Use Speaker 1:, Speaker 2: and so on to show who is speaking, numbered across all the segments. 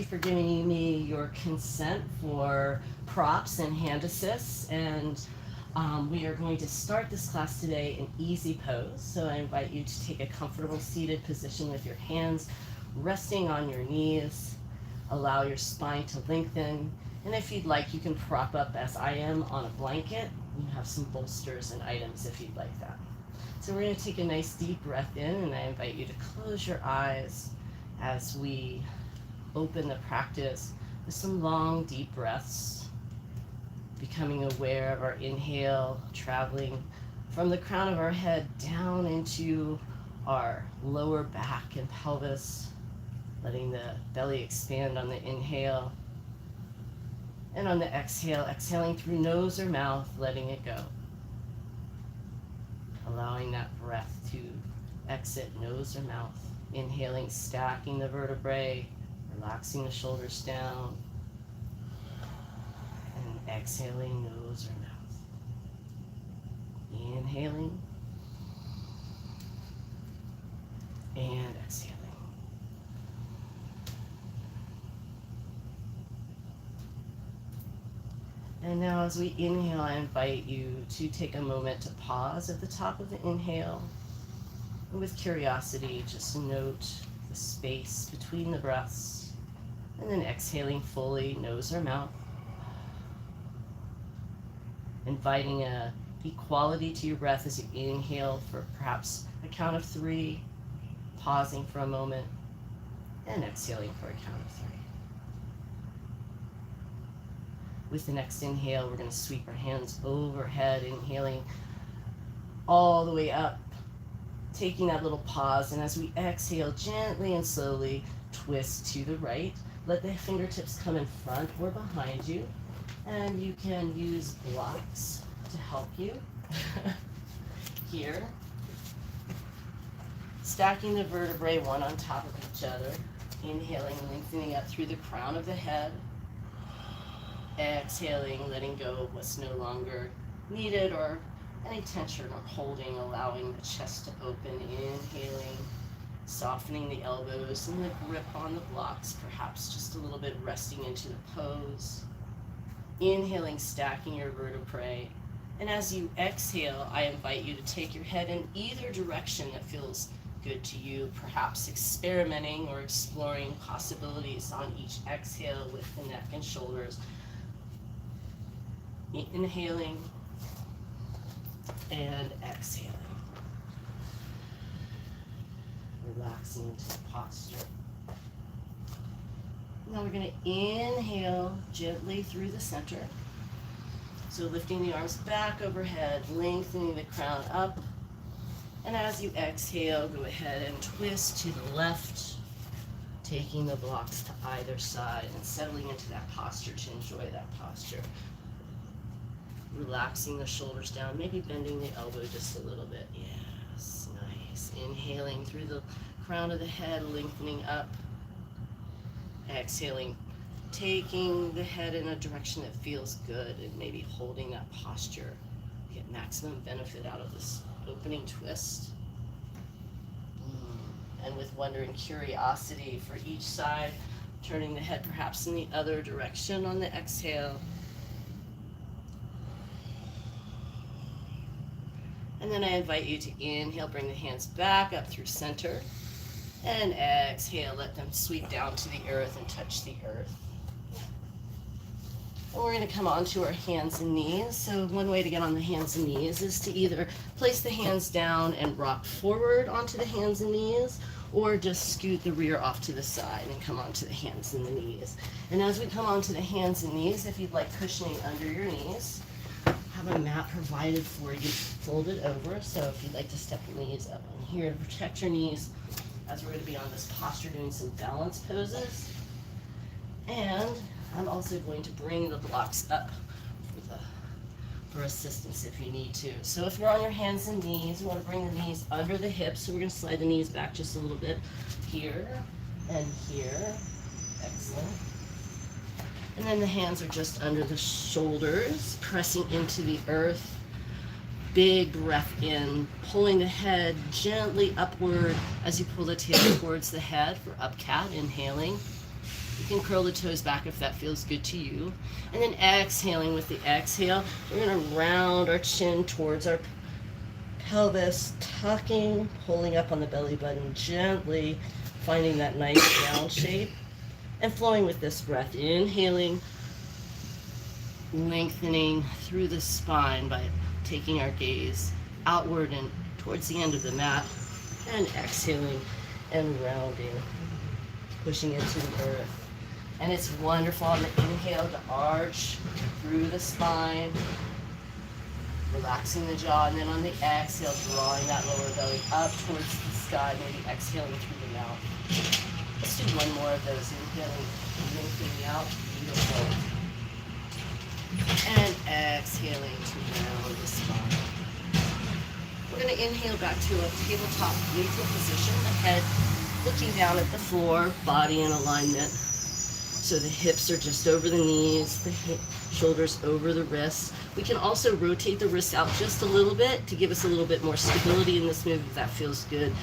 Speaker 1: for giving me your consent for props and hand assists. And we are going to start this class today in easy pose. So I invite you to take a comfortable seated position with your hands resting on your knees. Allow your spine to lengthen. And if you'd like, you can prop up as I am on a blanket. You have some bolsters and items if you'd like that. So we're going to take a nice deep breath in, and I invite you to close your eyes as we open the practice with some long, deep breaths, becoming aware of our inhale, traveling from the crown of our head down into our lower back and pelvis, letting the belly expand on the inhale, and on the exhale, exhaling through nose or mouth, letting it go. Allowing that breath to exit nose or mouth. Inhaling, stacking the vertebrae, relaxing the shoulders down, and exhaling nose or mouth. Inhaling and exhaling. And now as we inhale, I invite you to take a moment to pause at the top of the inhale. And with curiosity, just note the space between the breaths. And then exhaling fully, nose or mouth. Inviting a equality to your breath as you inhale for perhaps a count of 3. Pausing for a moment. And exhaling for a count of 3. With the next inhale, we're going to sweep our hands overhead, inhaling all the way up, taking that little pause, and as we exhale, gently and slowly twist to the right. Let the fingertips come in front or behind you, and you can use blocks to help you. Here, stacking the vertebrae one on top of each other, inhaling, lengthening up through the crown of the head. Exhaling, letting go of what's no longer needed or any tension or holding, allowing the chest to open. Inhaling, softening the elbows and the grip on the blocks, perhaps just a little bit resting into the pose. Inhaling, stacking your vertebrae. And as you exhale, I invite you to take your head in either direction that feels good to you, perhaps experimenting or exploring possibilities on each exhale with the neck and shoulders. Inhaling and exhaling. Relaxing into the posture. Now we're going to inhale gently through the center. So lifting the arms back overhead, lengthening the crown up. And as you exhale, go ahead and twist to the left, taking the blocks to either side and settling into that posture to enjoy that posture. Relaxing the shoulders down, maybe bending the elbow just a little bit. Yes, nice. Inhaling through the crown of the head, lengthening up. Exhaling, taking the head in a direction that feels good and maybe holding that posture. Get maximum benefit out of this opening twist. And with wonder and curiosity for each side, turning the head perhaps in the other direction on the exhale. And then I invite you to inhale, bring the hands back up through center. And exhale, let them sweep down to the earth and touch the earth. And we're going to come onto our hands and knees. So one way to get on the hands and knees is to either place the hands down and rock forward onto the hands and knees, or just scoot the rear off to the side and come onto the hands and the knees. And as we come onto the hands and knees, if you'd like cushioning under your knees, have a mat provided for you folded over. So if you'd like to step your knees up on here to protect your knees, as we're going to be on this posture doing some balance poses. And I'm also going to bring the blocks up for assistance if you need to. So if you're on your hands and knees, you want to bring the knees under the hips. So we're going to slide the knees back just a little bit here and here. Excellent. And then the hands are just under the shoulders, pressing into the earth. Big breath in, pulling the head gently upward as you pull the tail towards the head for up cat, inhaling. You can curl the toes back if that feels good to you. And then exhaling with the exhale, we're going to round our chin towards our pelvis, tucking, pulling up on the belly button gently, finding that nice round shape, and flowing with this breath. Inhaling, lengthening through the spine by taking our gaze outward and towards the end of the mat, and exhaling and rounding, pushing into the earth. And it's wonderful on the inhale to arch through the spine, relaxing the jaw, and then on the exhale, drawing that lower belly up towards the sky, maybe exhaling through the mouth. Let's do one more of those. Inhaling, lengthening out, beautiful. And exhaling to round the spine. We're going to inhale back to a tabletop neutral position, the head looking down at the floor, body in alignment. So the hips are just over the knees, the shoulders over the wrists. We can also rotate the wrists out just a little bit to give us a little bit more stability in this move if that feels good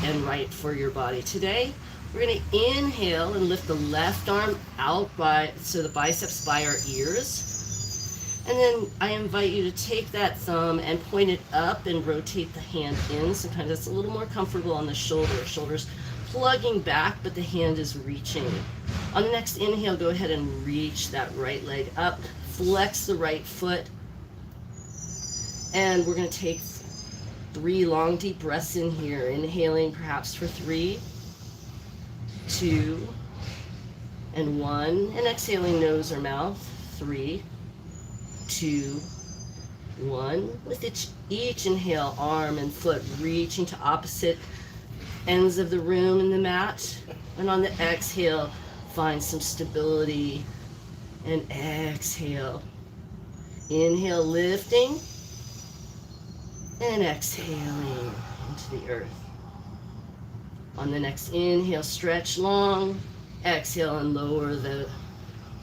Speaker 1: and right for your body. Today, we're going to inhale and lift the left arm out so the biceps by our ears. And then I invite you to take that thumb and point it up and rotate the hand in. Sometimes it's a little more comfortable on the shoulders plugging back, but the hand is reaching. On the next inhale, go ahead and reach that right leg up, flex the right foot, and we're going to take 3 long deep breaths in here, inhaling perhaps for 3, 2, and 1, and exhaling nose or mouth, 3, 2, 1. With each inhale, arm and foot reaching to opposite ends of the room and the mat, and on the exhale, find some stability, and exhale. Inhale, lifting, and exhaling into the earth. On the next inhale, stretch long, exhale and lower the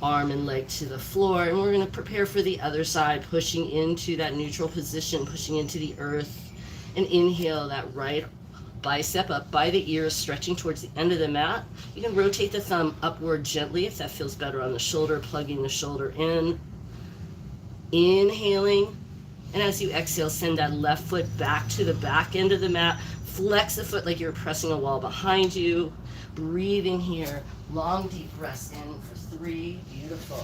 Speaker 1: arm and leg to the floor, and we're going to prepare for the other side, pushing into that neutral position, pushing into the earth, and inhale that right bicep up by the ears, stretching towards the end of the mat. You can rotate the thumb upward gently if that feels better on the shoulder, plugging the shoulder in. Inhaling, and as you exhale, send that left foot back to the back end of the mat. Flex the foot like you're pressing a wall behind you. Breathing here, long deep breaths in for 3, beautiful.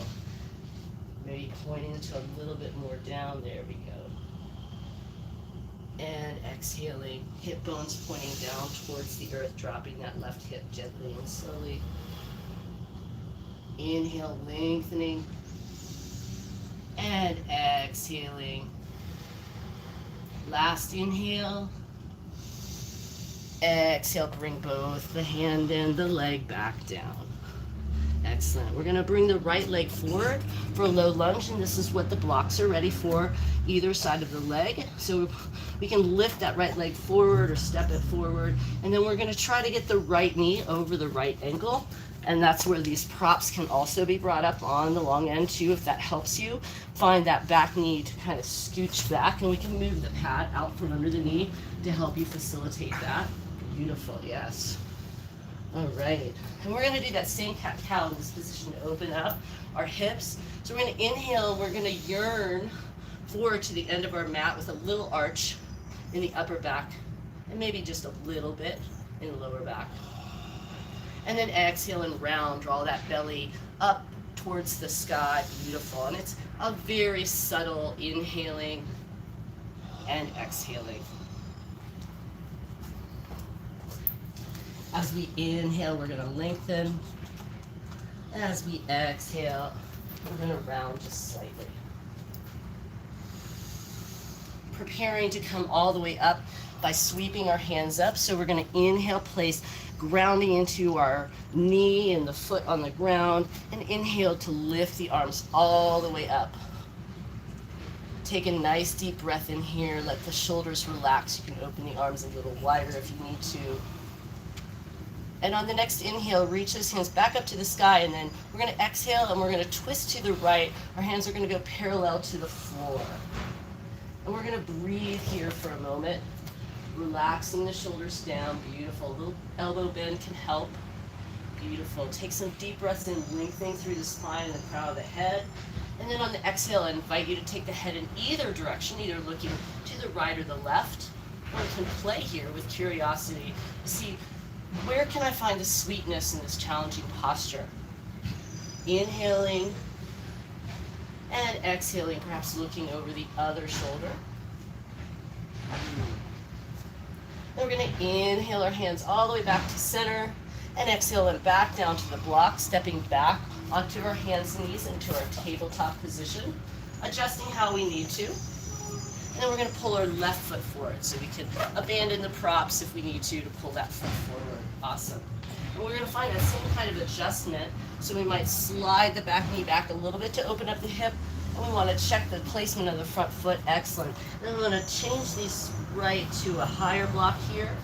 Speaker 1: Maybe pointing to a little bit more down, there we go. And exhaling, hip bones pointing down towards the earth, dropping that left hip gently and slowly. Inhale, lengthening, and exhaling. Last inhale. Exhale, bring both the hand and the leg back down. Excellent. We're going to bring the right leg forward for a low lunge, and this is what the blocks are ready for, either side of the leg. So we can lift that right leg forward or step it forward, and then we're going to try to get the right knee over the right ankle, and that's where these props can also be brought up on the long end too, if that helps you. Find that back knee to kind of scooch back, and we can move the pad out from under the knee to help you facilitate that. Beautiful, yes. All right, and we're going to do that same cat-cow in this position to open up our hips. So we're going to inhale, we're going to yearn forward to the end of our mat with a little arch in the upper back, and maybe just a little bit in the lower back. And then exhale and round, draw that belly up towards the sky, beautiful. And it's a very subtle inhaling and exhaling. As we inhale, we're going to lengthen. As we exhale, we're going to round just slightly. Preparing to come all the way up by sweeping our hands up. So we're going to inhale, place grounding into our knee and the foot on the ground, and inhale to lift the arms all the way up. Take a nice deep breath in here. Let the shoulders relax. You can open the arms a little wider if you need to. And on the next inhale, reach those hands back up to the sky, and then we're going to exhale and we're going to twist to the right. Our hands are going to go parallel to the floor. And we're going to breathe here for a moment, relaxing the shoulders down. Beautiful. A little elbow bend can help. Beautiful. Take some deep breaths in, lengthening through the spine and the crown of the head. And then on the exhale, I invite you to take the head in either direction, either looking to the right or the left. Or you can play here with curiosity to see, where can I find the sweetness in this challenging posture? Inhaling and exhaling, perhaps looking over the other shoulder. Then we're going to inhale our hands all the way back to center and exhale them back down to the block, stepping back onto our hands and knees into our tabletop position, adjusting how we need to. And then we're going to pull our left foot forward, so we can abandon the props if we need to pull that foot forward. Awesome. And we're going to find that same kind of adjustment, so we might slide the back knee back a little bit to open up the hip, and we want to check the placement of the front foot. Excellent. Then we want to change these right to a higher block here.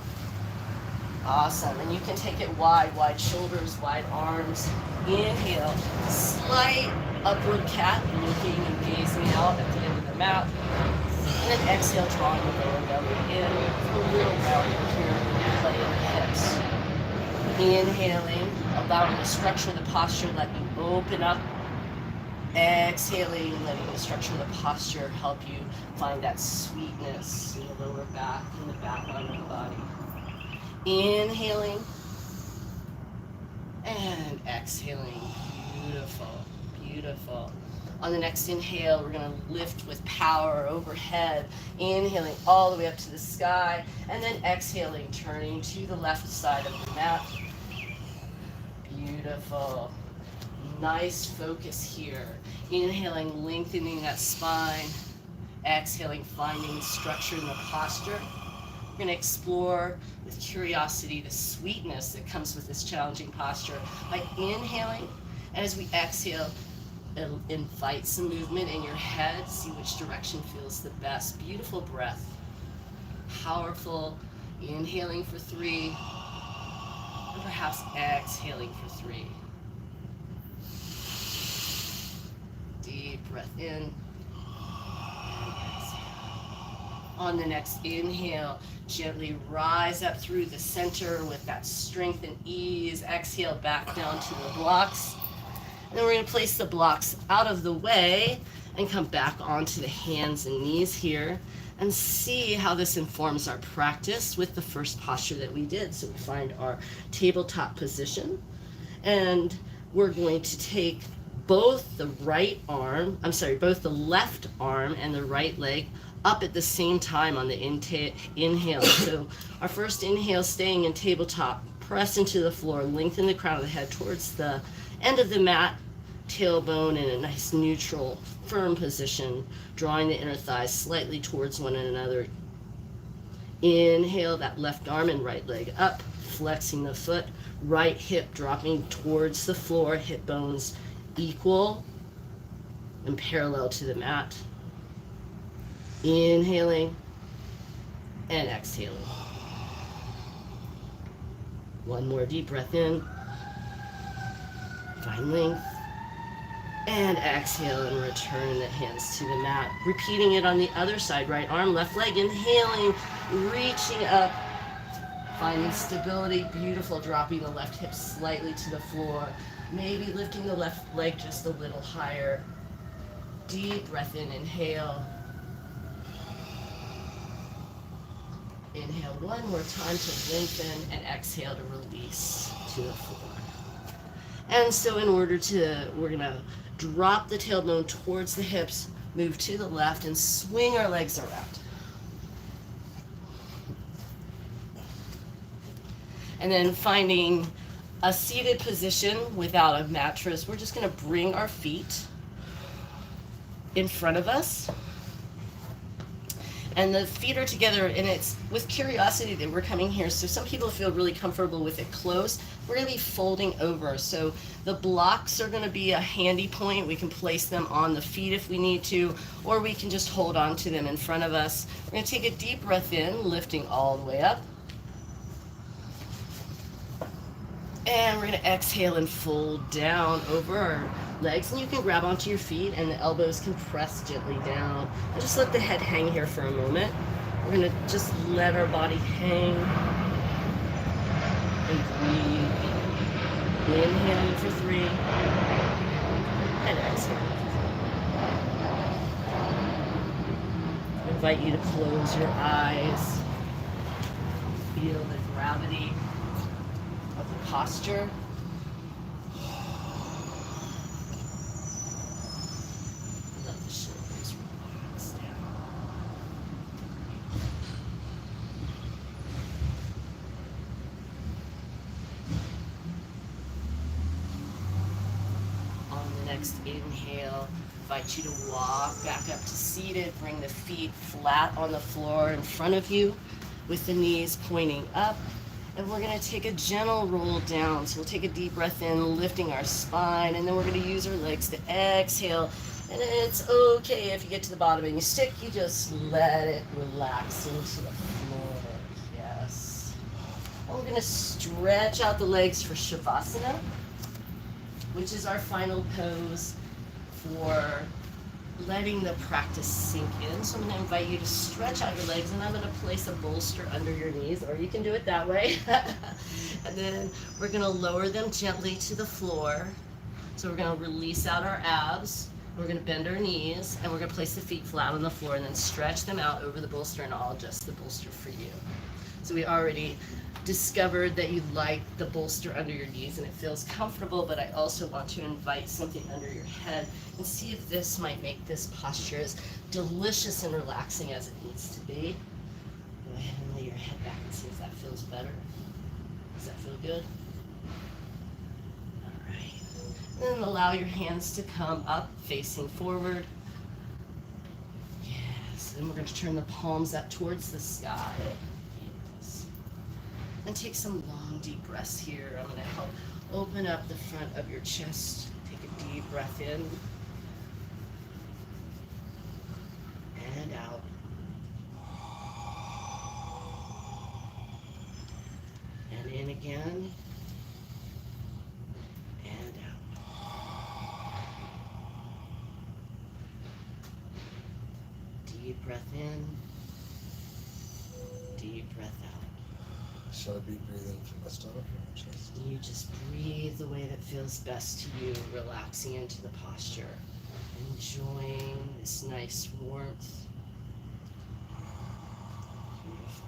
Speaker 1: Awesome. And you can take it wide, wide shoulders, wide arms. Inhale, slight upward cat, looking and gazing out at the end of the mat. And then exhale, drawing the lower belly in for a little rounding here, play in the hips. Inhaling, allowing the structure of the posture, let you open up. Exhaling, letting the structure of the posture help you find that sweetness in the lower back and the back line of the body. Inhaling and exhaling. Beautiful, beautiful. On the next inhale, we're going to lift with power overhead. Inhaling all the way up to the sky, and then exhaling, turning to the left side of the mat. Beautiful. Nice focus here. Inhaling, lengthening that spine. Exhaling, finding structure in the posture. We're going to explore with curiosity the sweetness that comes with this challenging posture by inhaling, and as we exhale, it'll invite some movement in your head. See which direction feels the best. Beautiful breath. Powerful. Inhaling for 3, and perhaps exhaling for 3. Deep breath in. On the next inhale, gently rise up through the center with that strength and ease. Exhale back down to the blocks. And then we're going to place the blocks out of the way and come back onto the hands and knees here and see how this informs our practice with the first posture that we did. So we find our tabletop position, and we're going to take both the left arm and the right leg up at the same time on the inhale. So our first inhale, staying in tabletop, press into the floor, lengthen the crown of the head towards the end of the mat, tailbone in a nice neutral, firm position, drawing the inner thighs slightly towards one another. Inhale, that left arm and right leg up, flexing the foot, right hip dropping towards the floor, hip bones equal and parallel to the mat. Inhaling and exhaling. One more deep breath in. Find length. And exhale and return the hands to the mat. Repeating it on the other side. Right arm, left leg. Inhaling, reaching up. Finding stability. Beautiful. Dropping the left hip slightly to the floor. Maybe lifting the left leg just a little higher. Deep breath in. Inhale. Inhale one more time to lengthen, and exhale to release to the floor. And so we're gonna drop the tailbone towards the hips, move to the left, and swing our legs around. And then finding a seated position without a mattress, we're just gonna bring our feet in front of us. And the feet are together, and it's with curiosity that we're coming here. So some people feel really comfortable with it closed. We're going to be folding over. So the blocks are going to be a handy point. We can place them on the feet if we need to, or we can just hold on to them in front of us. We're going to take a deep breath in, lifting all the way up. And we're going to exhale and fold down over our legs, and you can grab onto your feet, and the elbows can press gently down. And just let the head hang here for a moment. We're going to just let our body hang and breathe. Inhale for 3. And exhale. I invite you to close your eyes. Feel the gravity of the posture. Let the shoulders relax down. On the next inhale, invite you to walk back up to seated. Bring the feet flat on the floor in front of you with the knees pointing up. And we're going to take a gentle roll down. So we'll take a deep breath in, lifting our spine, and then we're going to use our legs to exhale. And it's okay if you get to the bottom and you stick, you just let it relax into the floor. Yes. And we're going to stretch out the legs for Shavasana, which is our final pose for letting the practice sink in. So I'm going to invite you to stretch out your legs, and I'm going to place a bolster under your knees, or you can do it that way. And then we're going to lower them gently to the floor. So we're going to release out our abs. We're going to bend our knees, and we're going to place the feet flat on the floor, and then stretch them out over the bolster, and I'll adjust the bolster for you. So we already discovered that you like the bolster under your knees and it feels comfortable, but I also want to invite something under your head and see if this might make this posture as delicious and relaxing as it needs to be. Go ahead and lay your head back and see if that feels better. Does that feel good? All right. And then allow your hands to come up, facing forward. Yes. And we're going to turn the palms up towards the sky. And take some long, deep breaths here. I'm going to help open up the front of your chest. Take a deep breath in and out. And in again and out. Deep breath in, deep breath out.
Speaker 2: Should I be breathing from my stomach or my chest?
Speaker 1: You just breathe the way that feels best to you, relaxing into the posture, enjoying this nice warmth. Beautiful.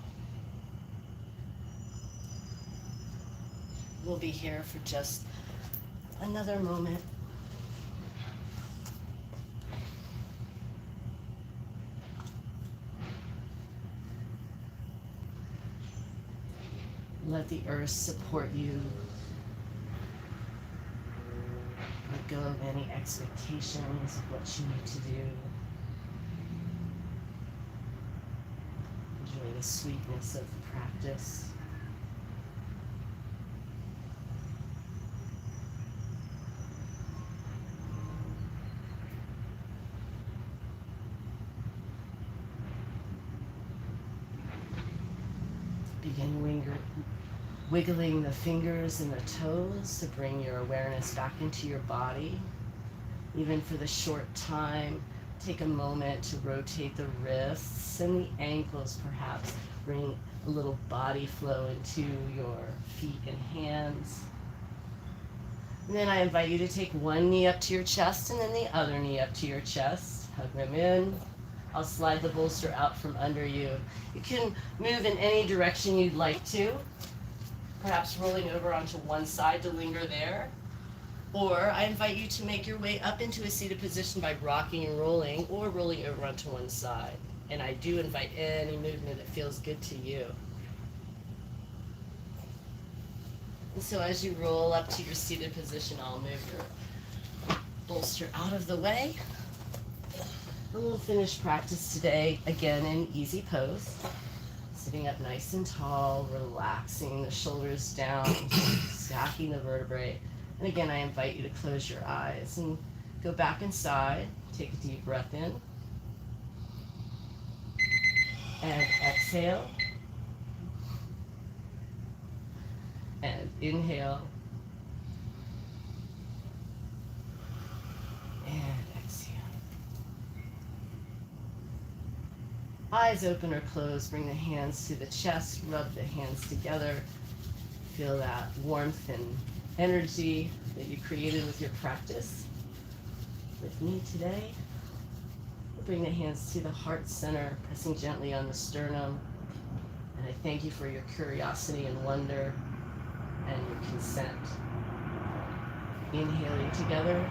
Speaker 1: We'll be here for just another moment. Let the earth support you. Let go of any expectations of what you need to do. Enjoy the sweetness of the practice. Begin wiggling the fingers and the toes to bring your awareness back into your body. Even for the short time, take a moment to rotate the wrists and the ankles, perhaps bring a little body flow into your feet and hands. And then I invite you to take one knee up to your chest and then the other knee up to your chest. Hug them in. I'll slide the bolster out from under you. You can move in any direction you'd like to, perhaps rolling over onto one side to linger there. Or I invite you to make your way up into a seated position by rocking and rolling, or rolling over onto one side. And I do invite any movement that feels good to you. And so as you roll up to your seated position, I'll move your bolster out of the way. And we'll finish practice today again in easy pose. Sitting up nice and tall, relaxing the shoulders down, stacking the vertebrae. And again, I invite you to close your eyes and go back inside. Take a deep breath in. And exhale. And inhale. And exhale. Eyes open or closed, bring the hands to the chest, rub the hands together. Feel that warmth and energy that you created with your practice with me today. Bring the hands to the heart center, pressing gently on the sternum. And I thank you for your curiosity and wonder and your consent. Inhaling together.